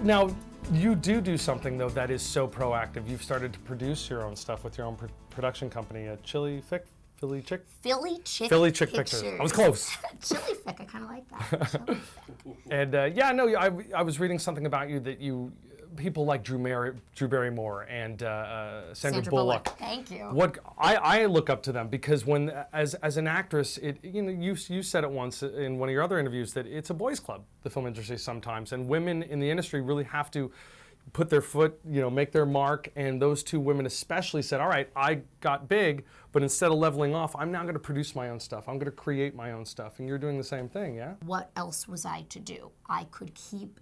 Now, you do something though that is so proactive. You've started to produce your own stuff with your own production company, Philly Chick Pictures. I was close. Chili Fick, I kind of like that. Chili Fick. And I was reading something about you that people like Drew Barrymore and Sandra Bullock. Thank you. What I look up to them because when as an actress, you said it once in one of your other interviews that it's a boys' club, the film industry sometimes, and women in the industry really have to put their foot, make their mark, and those two women especially said, all right, I got big, but instead of leveling off, I'm now going to produce my own stuff. I'm going to create my own stuff, and you're doing the same thing, yeah? What else was I to do? I could keep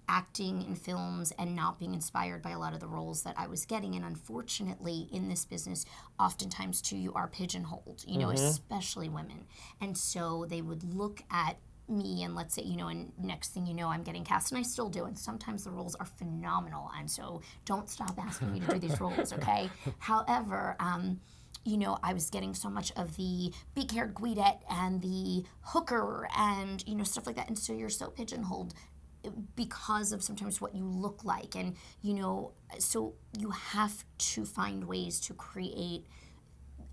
acting in films and not being inspired by a lot of the roles that I was getting, and unfortunately, in this business, oftentimes too, you are pigeonholed, especially women. And so they would look at me and let's say, and next thing you know, I'm getting cast, and I still do, and sometimes the roles are phenomenal, and so don't stop asking me to do these roles, okay? However, I was getting so much of the big-haired Guidette and the hooker and, stuff like that, and so you're so pigeonholed because of sometimes what you look like, and, so you have to find ways to create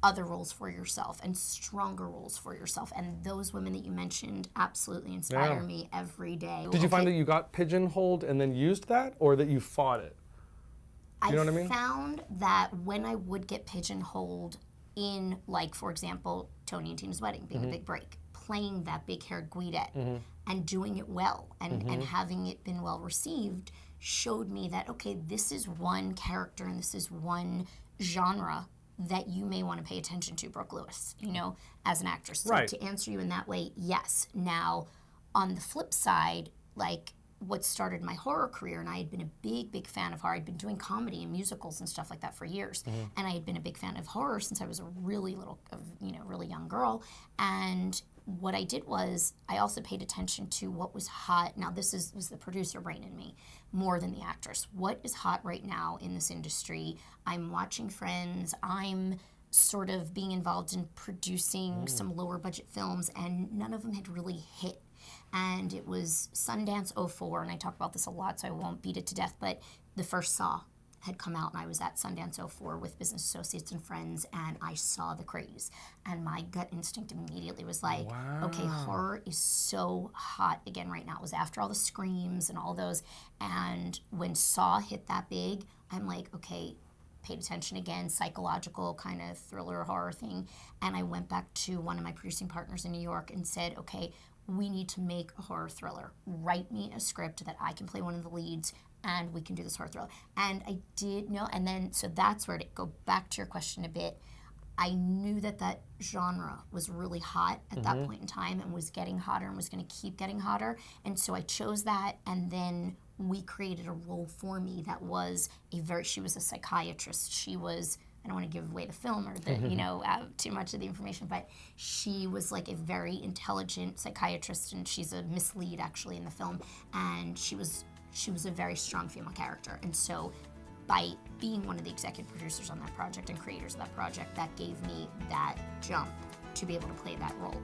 other roles for yourself and stronger roles for yourself, and those women that you mentioned absolutely inspire me every day. Did you find that you got pigeonholed and then used that, or that you fought it? You know what I mean? I found that when I would get pigeonholed in, like, for example, Tony and Tina's Wedding being a big break, playing that big-haired Guidette and doing it well and having it been well received showed me that, okay, this is one character and this is one genre that you may want to pay attention to, Brooke Lewis, as an actress. So to answer you in that way, yes. Now, on the flip side, like what started my horror career, and I had been a big fan of horror. I'd been doing comedy and musicals and stuff like that for years, and I had been a big fan of horror since I was a really really young girl. And what I did was I also paid attention to what was hot. Now this was the producer brain in me more than the actress. What is hot right now in this industry? I'm watching Friends. I'm sort of being involved in producing some lower budget films, and none of them had really hit. And it was Sundance '04, and I talk about this a lot, so I won't beat it to death, but the first Saw had come out, and I was at Sundance '04 with business associates and friends, and I saw the craze. And my gut instinct immediately was like, okay, horror is so hot again right now. It was after all the screams and all those. And when Saw hit that big, I'm like, okay, paid attention again, psychological kind of thriller horror thing. And I went back to one of my producing partners in New York and said, okay, we need to make a horror thriller. Write me a script that I can play one of the leads, and we can do this horror thriller. And I did know, and then, so that's where to go back to your question a bit. I knew that genre was really hot at that point in time and was getting hotter and was going to keep getting hotter. And so I chose that, and then we created a role for me that was she was a psychiatrist. She was, I don't want to give away the film or too much of the information, but she was like a very intelligent psychiatrist, and she's a mislead actually in the film, and she was a very strong female character. And so by being one of the executive producers on that project and creators of that project, that gave me that jump to be able to play that role.